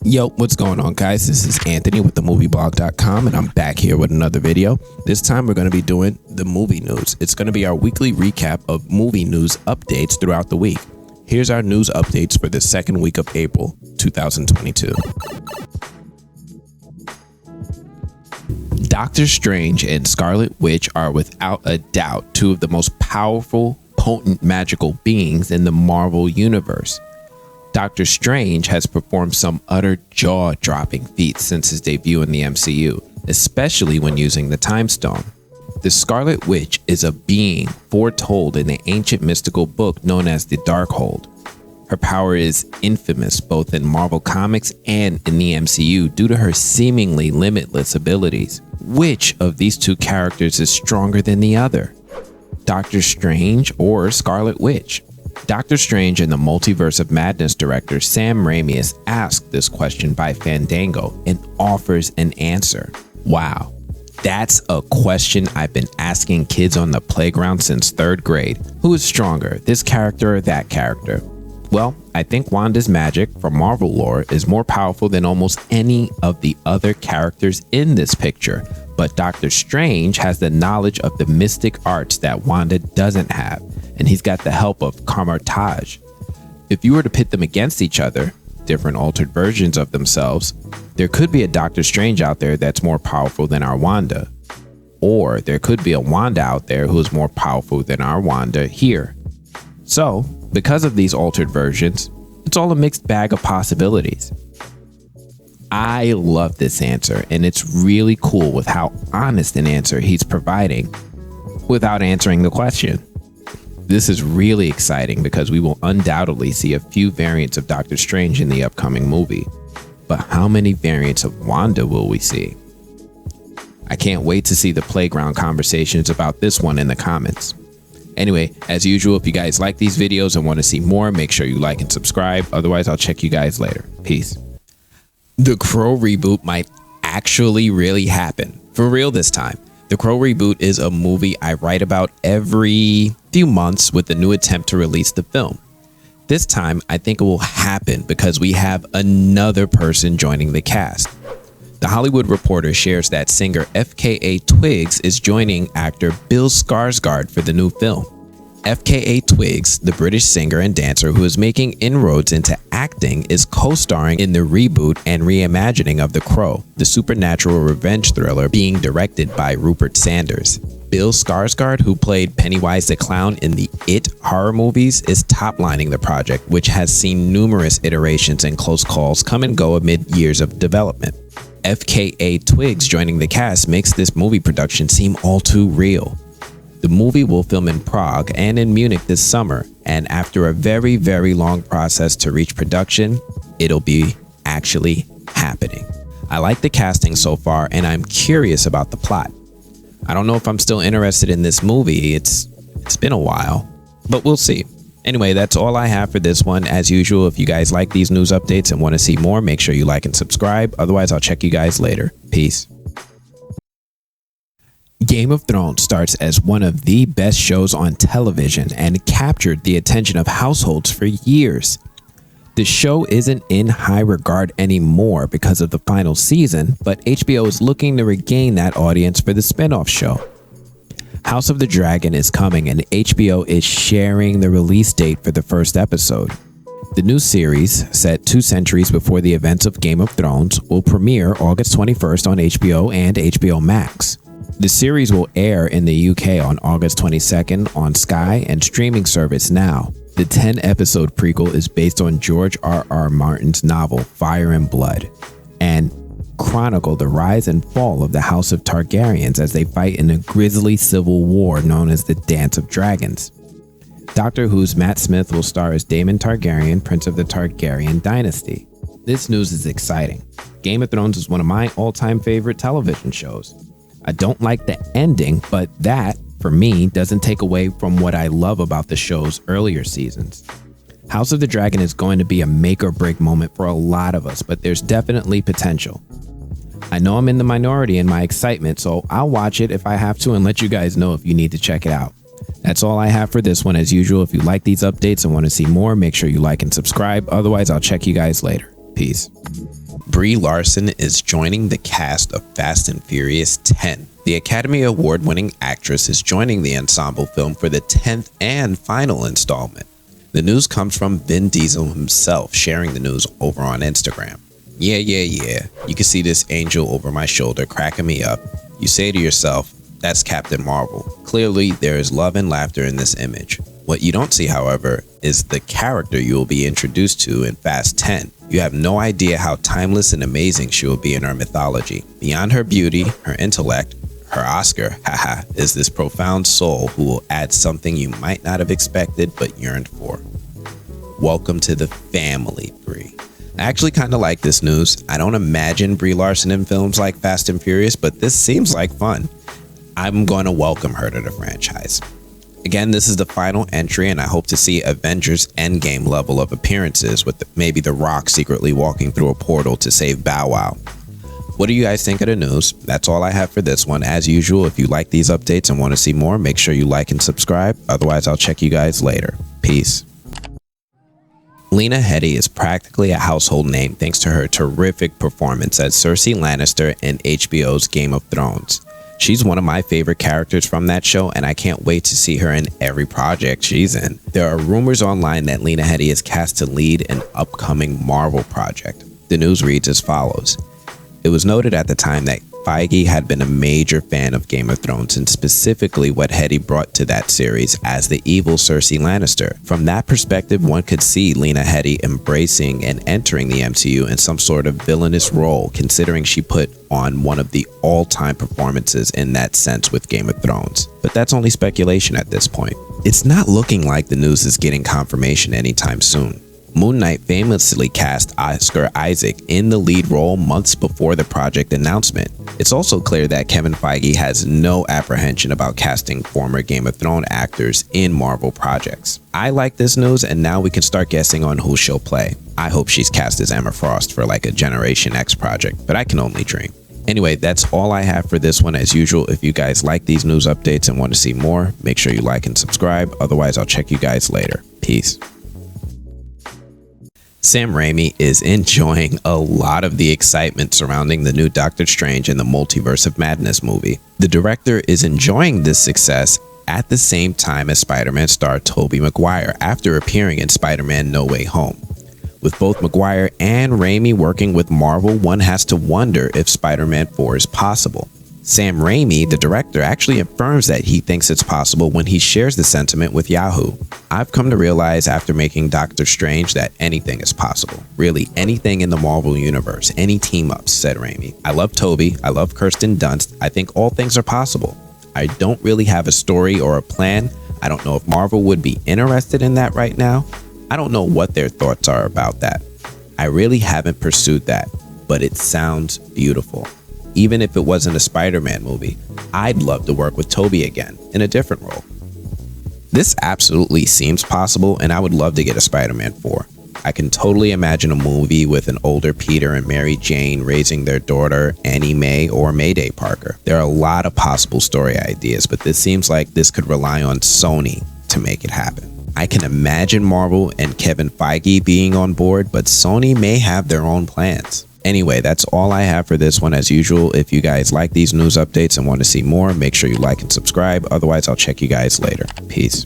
Yo, what's going on, guys? This is Anthony with themovieblog.com, and I'm back here with another video. This time we're going to be doing the movie news. It's going to be our weekly recap of movie news updates throughout the week. Here's our news updates for the second week of April 2022. Doctor Strange and Scarlet Witch are without a doubt two of the most powerful, potent, magical beings in the Marvel Universe. Doctor Strange has performed some utter jaw-dropping feats since his debut in the MCU, especially when using the Time Stone. The Scarlet Witch is a being foretold in the ancient mystical book known as the Darkhold. Her power is infamous both in Marvel Comics and in the MCU due to her seemingly limitless abilities. Which of these two characters is stronger than the other? Doctor Strange or Scarlet Witch? Doctor Strange and the Multiverse of Madness director Sam Raimi is asked this question by Fandango and offers an answer. Wow, that's a question I've been asking kids on the playground since 3rd grade. Who is stronger, this character or that character? Well, I think Wanda's magic from Marvel lore is more powerful than almost any of the other characters in this picture, but Doctor Strange has the knowledge of the mystic arts that Wanda doesn't have, and he's got the help of Camartage. If you were to pit them against each other, different altered versions of themselves, there could be a Doctor Strange out there that's more powerful than our Wanda. Or there could be a Wanda out there who is more powerful than our Wanda here. So, because of these altered versions, it's all a mixed bag of possibilities. I love this answer, and it's really cool with how honest an answer he's providing without answering the question. This is really exciting because we will undoubtedly see a few variants of Doctor Strange in the upcoming movie. But how many variants of Wanda will we see? I can't wait to see the playground conversations about this one in the comments. Anyway, as usual, if you guys like these videos and want to see more, make sure you like and subscribe. Otherwise, I'll check you guys later. Peace. The Crow reboot might actually really happen. For real this time. The Crow reboot is a movie I write about every few months with a new attempt to release the film. This time, I think it will happen because we have another person joining the cast. The Hollywood Reporter shares that singer FKA Twigs is joining actor Bill Skarsgard for the new film. FKA Twigs, the British singer and dancer who is making inroads into acting, is co-starring in the reboot and reimagining of The Crow, the supernatural revenge thriller being directed by Rupert Sanders. Bill Skarsgard, who played Pennywise the Clown in the It horror movies, is top-lining the project, which has seen numerous iterations and close calls come and go amid years of development. FKA Twigs joining the cast makes this movie production seem all too real. The movie will film in Prague and in Munich this summer, and after a very, very long process to reach production, it'll be actually happening. I like the casting so far, and I'm curious about the plot. I don't know if I'm still interested in this movie. It's been a while, but we'll see. Anyway, that's all I have for this one. As usual, if you guys like these news updates and want to see more, make sure you like and subscribe. Otherwise, I'll check you guys later. Peace. Game of Thrones starts as one of the best shows on television and captured the attention of households for years. The show isn't in high regard anymore because of the final season, but HBO is looking to regain that audience for the spinoff show. House of the Dragon is coming, and HBO is sharing the release date for the first episode. The new series, set 2 centuries before the events of Game of Thrones, will premiere August 21st on HBO and HBO Max. The series will air in the UK on August 22nd on Sky and streaming service Now. The 10-episode prequel is based on George R.R. Martin's novel Fire and Blood and chronicle the rise and fall of the House of Targaryens as they fight in a grisly civil war known as the Dance of Dragons. Doctor Who's Matt Smith will star as Daemon Targaryen, Prince of the Targaryen dynasty. This news is exciting. Game of Thrones is one of my all-time favorite television shows. I don't like the ending, but that, for me, doesn't take away from what I love about the show's earlier seasons. House of the Dragon is going to be a make or break moment for a lot of us, but there's definitely potential. I know I'm in the minority in my excitement, so I'll watch it if I have to and let you guys know if you need to check it out. That's all I have for this one. As usual, if you like these updates and want to see more, make sure you like and subscribe. Otherwise, I'll check you guys later. Peace. Brie Larson is joining the cast of Fast and Furious 10. The Academy Award-winning actress is joining the ensemble film for the 10th and final installment. The news comes from Vin Diesel himself, sharing the news over on Instagram. Yeah. You can see this angel over my shoulder cracking me up. You say to yourself, that's Captain Marvel. Clearly, there is love and laughter in this image. What you don't see, however, is the character you will be introduced to in Fast 10. You have no idea how timeless and amazing she will be in our mythology. Beyond her beauty, her intellect, her Oscar, is this profound soul who will add something you might not have expected but yearned for. Welcome to the family, Brie. I actually kind of like this news. I don't imagine Brie Larson in films like Fast and Furious, but this seems like fun. I'm going to welcome her to the franchise. Again, this is the final entry, and I hope to see Avengers Endgame level of appearances with maybe The Rock secretly walking through a portal to save Bow Wow. What do you guys think of the news? That's all I have for this one. As usual, if you like these updates and want to see more, make sure you like and subscribe. Otherwise, I'll check you guys later. Peace. Lena Headey is practically a household name thanks to her terrific performance as Cercei Lannister in HBO's Game of Thrones. She's one of my favorite characters from that show, and I can't wait to see her in every project she's in. There are rumors online that Lena Headey is cast to lead an upcoming Marvel project. The news reads as follows. It was noted at the time that Feige had been a major fan of Game of Thrones and specifically what Headey brought to that series as the evil Cercei Lannister. From that perspective, one could see Lena Headey embracing and entering the MCU in some sort of villainous role, considering she put on one of the all-time performances in that sense with Game of Thrones. But that's only speculation at this point. It's not looking like the news is getting confirmation anytime soon. Moon Knight famously cast Oscar Isaac in the lead role months before the project announcement. It's also clear that Kevin Feige has no apprehension about casting former Game of Thrones actors in Marvel projects. I like this news, and now we can start guessing on who she'll play. I hope she's cast as Emma Frost for like a Generation X project, but I can only dream. Anyway, that's all I have for this one. As usual, if you guys like these news updates and want to see more, make sure you like and subscribe. Otherwise, I'll check you guys later. Peace. Sam Raimi is enjoying a lot of the excitement surrounding the new Doctor Strange in the Multiverse of Madness movie. The director is enjoying this success at the same time as Spider-Man star Tobey Maguire after appearing in Spider-Man No Way Home. With both Maguire and Raimi working with Marvel, one has to wonder if Spider-Man 4 is possible. Sam Raimi, the director, actually affirms that he thinks it's possible when he shares the sentiment with Yahoo. I've come to realize after making Doctor Strange that anything is possible. Really, anything in the Marvel universe, any team-ups, said Raimi. I love Tobey, I love Kirsten Dunst, I think all things are possible. I don't really have a story or a plan. I don't know if Marvel would be interested in that right now. I don't know what their thoughts are about that. I really haven't pursued that, but it sounds beautiful. Even if it wasn't a Spider-Man movie, I'd love to work with Tobey again in a different role. This absolutely seems possible, and I would love to get a Spider-Man 4. I can totally imagine a movie with an older Peter and Mary Jane raising their daughter Annie May or Mayday Parker. There are a lot of possible story ideas, but this seems like this could rely on Sony to make it happen. I can imagine Marvel and Kevin Feige being on board, but Sony may have their own plans. Anyway, that's all I have for this one. As usual, if you guys like these news updates and want to see more, make sure you like and subscribe. Otherwise, I'll check you guys later. Peace.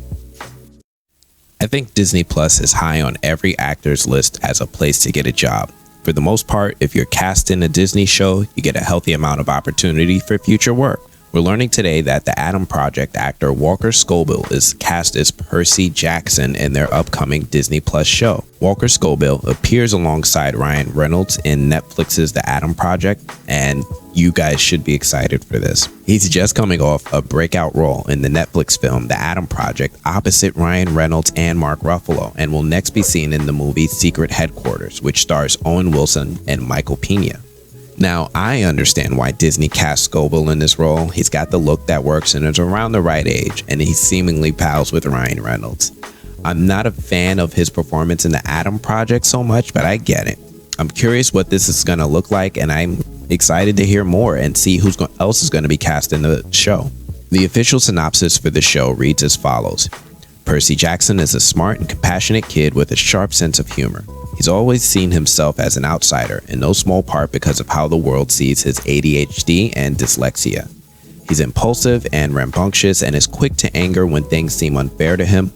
I think Disney Plus is high on every actor's list as a place to get a job. For the most part, if you're cast in a Disney show, you get a healthy amount of opportunity for future work. We're learning today that the Adam Project actor Walker Scobell is cast as Percy Jackson in their upcoming Disney Plus show. Walker Scobell appears alongside Ryan Reynolds in Netflix's The Adam Project, and you guys should be excited for this. He's just coming off a breakout role in the Netflix film The Adam Project opposite Ryan Reynolds and Mark Ruffalo, and will next be seen in the movie Secret Headquarters, which stars Owen Wilson and Michael Pena. Now, I understand why Disney cast Scobell in this role. He's got the look that works and is around the right age, and he seemingly pals with Ryan Reynolds. I'm not a fan of his performance in the Adam Project so much, but I get it. I'm curious what this is going to look like, and I'm excited to hear more and see who else is going to be cast in the show. The official synopsis for the show reads as follows. Percy Jackson is a smart and compassionate kid with a sharp sense of humor. He's always seen himself as an outsider, in no small part because of how the world sees his ADHD and dyslexia. He's impulsive and rambunctious and is quick to anger when things seem unfair to him.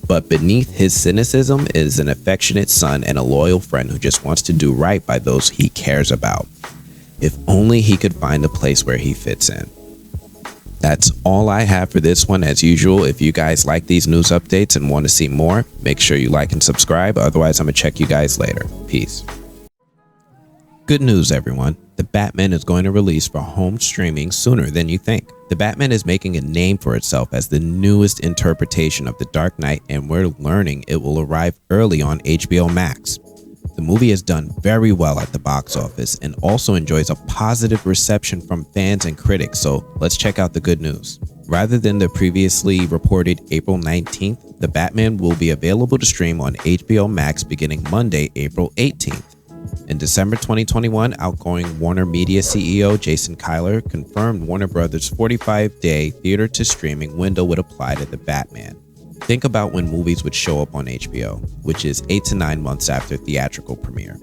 But beneath his cynicism is an affectionate son and a loyal friend who just wants to do right by those he cares about. If only he could find a place where he fits in. That's all I have for this one. As usual, if you guys like these news updates and want to see more, make sure you like and subscribe. Otherwise, I'm going to check you guys later. Peace. Good news, everyone. The Batman is going to release for home streaming sooner than you think. The Batman is making a name for itself as the newest interpretation of The Dark Knight, and we're learning it will arrive early on HBO Max. The movie has done very well at the box office and also enjoys a positive reception from fans and critics, so let's check out the good news. Rather than the previously reported April 19th, The Batman will be available to stream on HBO Max beginning Monday, April 18th. In December 2021, outgoing Warner Media CEO Jason Kilar confirmed Warner Brothers' 45-day theater-to-streaming window would apply to The Batman. Think about when movies would show up on HBO, which is 8 to 9 months after theatrical premiere.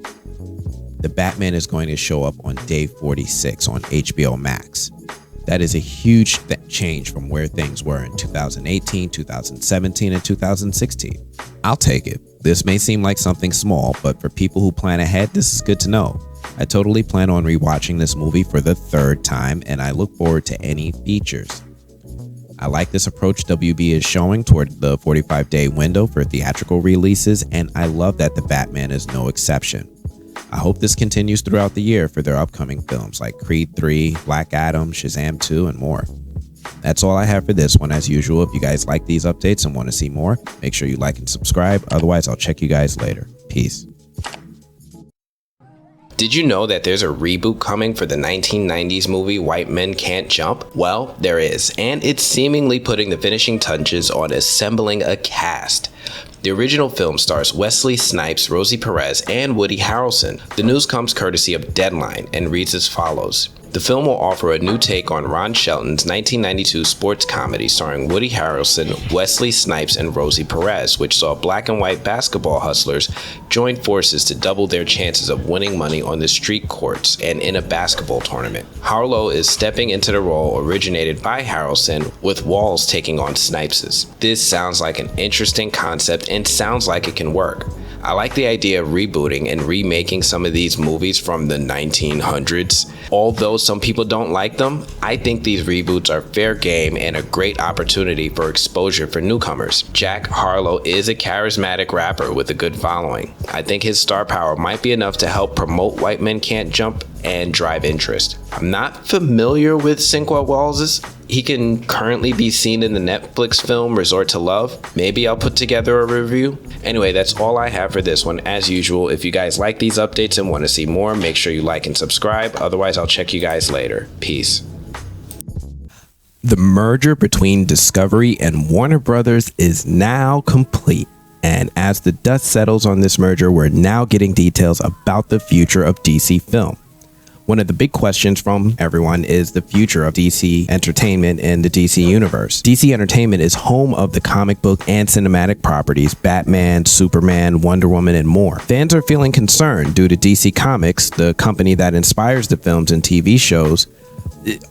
The Batman is going to show up on day 46 on HBO Max. That is a huge change from where things were in 2018, 2017, and 2016. I'll take it. This may seem like something small, but for people who plan ahead, this is good to know. I totally plan on rewatching this movie for the third time, and I look forward to any features. I like this approach WB is showing toward the 45-day window for theatrical releases, and I love that The Batman is no exception. I hope this continues throughout the year for their upcoming films like Creed 3, Black Adam, Shazam 2, and more. That's all I have for this one. As usual, if you guys like these updates and want to see more, make sure you like and subscribe. Otherwise, I'll check you guys later. Peace. Did you know that there's a reboot coming for the 1990s movie White Men Can't Jump? Well, there is, and it's seemingly putting the finishing touches on assembling a cast. The original film stars Wesley Snipes, Rosie Perez, and Woody Harrelson. The news comes courtesy of Deadline and reads as follows. The film will offer a new take on Ron Shelton's 1992 sports comedy starring Woody Harrelson, Wesley Snipes, and Rosie Perez, which saw black and white basketball hustlers join forces to double their chances of winning money on the street courts and in a basketball tournament. Harlow is stepping into the role originated by Harrelson, with Walls taking on Snipes's. This sounds like an interesting concept and sounds like it can work. I like the idea of rebooting and remaking some of these movies from the 1900s. Although some people don't like them, I think these reboots are fair game and a great opportunity for exposure for newcomers. Jack Harlow is a charismatic rapper with a good following. I think his star power might be enough to help promote White Men Can't Jump and drive interest. I'm not familiar with Sinqua Walls. He can currently be seen in the Netflix film Resort to Love. Maybe I'll put together a review. Anyway, that's all I have for this one. As usual, if you guys like these updates and want to see more, make sure you like and subscribe. Otherwise, I'll check you guys later. Peace. The merger between Discovery and Warner Brothers is now complete. And as the dust settles on this merger, we're now getting details about the future of DC film. One of the big questions from everyone is the future of DC Entertainment and the DC Universe. DC Entertainment is home of the comic book and cinematic properties Batman, Superman, Wonder Woman, and more. Fans are feeling concerned due to DC Comics, the company that inspires the films and TV shows,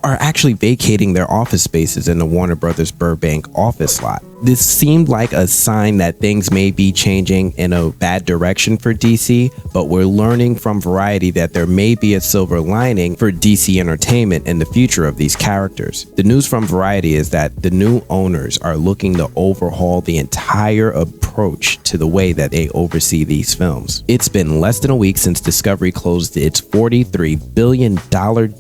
are actually vacating their office spaces in the Warner Brothers Burbank office lot. This seemed like a sign that things may be changing in a bad direction for DC, but we're learning from Variety that there may be a silver lining for DC Entertainment and the future of these characters. The news from Variety is that the new owners are looking to overhaul the entire approach to the way that they oversee these films. It's been less than a week since Discovery closed its $43 billion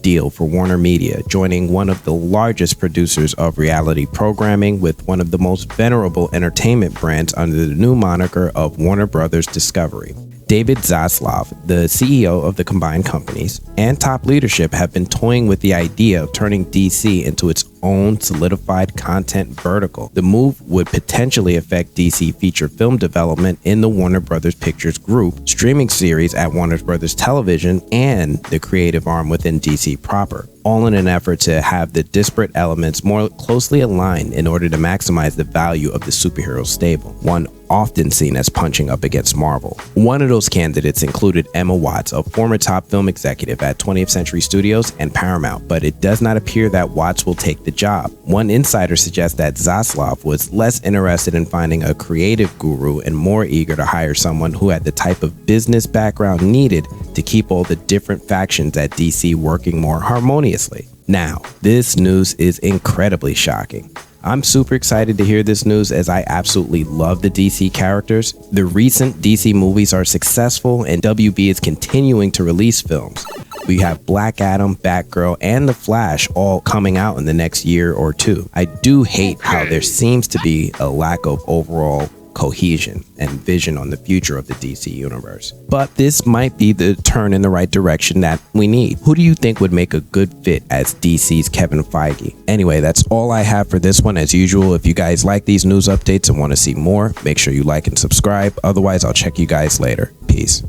deal for Warner Media, joining one of the largest producers of reality programming with one of the most venerable entertainment brands under the new moniker of Warner Brothers Discovery. David Zaslav, the CEO of the combined companies, and top leadership have been toying with the idea of turning DC into its own solidified content vertical. The move would potentially affect DC feature film development in the Warner Brothers Pictures Group, streaming series at Warner Brothers Television, and the creative arm within DC proper, all in an effort to have the disparate elements more closely aligned in order to maximize the value of the superhero stable, one often seen as punching up against Marvel. One of those candidates included Emma Watts, a former top film executive at 20th Century Studios and Paramount, but it does not appear that Watts will take the job. One insider suggests that Zaslav was less interested in finding a creative guru and more eager to hire someone who had the type of business background needed to keep all the different factions at DC working more harmoniously. Now, this news is incredibly shocking. I'm super excited to hear this news as I absolutely love the DC characters. The recent DC movies are successful and WB is continuing to release films. We have Black Adam, Batgirl, and The Flash all coming out in the next year or two. I do hate how there seems to be a lack of overall cohesion and vision on the future of the DC universe. But this might be the turn in the right direction that we need. Who do you think would make a good fit as DC's Kevin Feige? Anyway, that's all I have for this one. As usual, if you guys like these news updates and want to see more, make sure you like and subscribe. Otherwise, I'll check you guys later. Peace.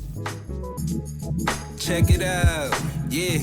Check it out. Yeah.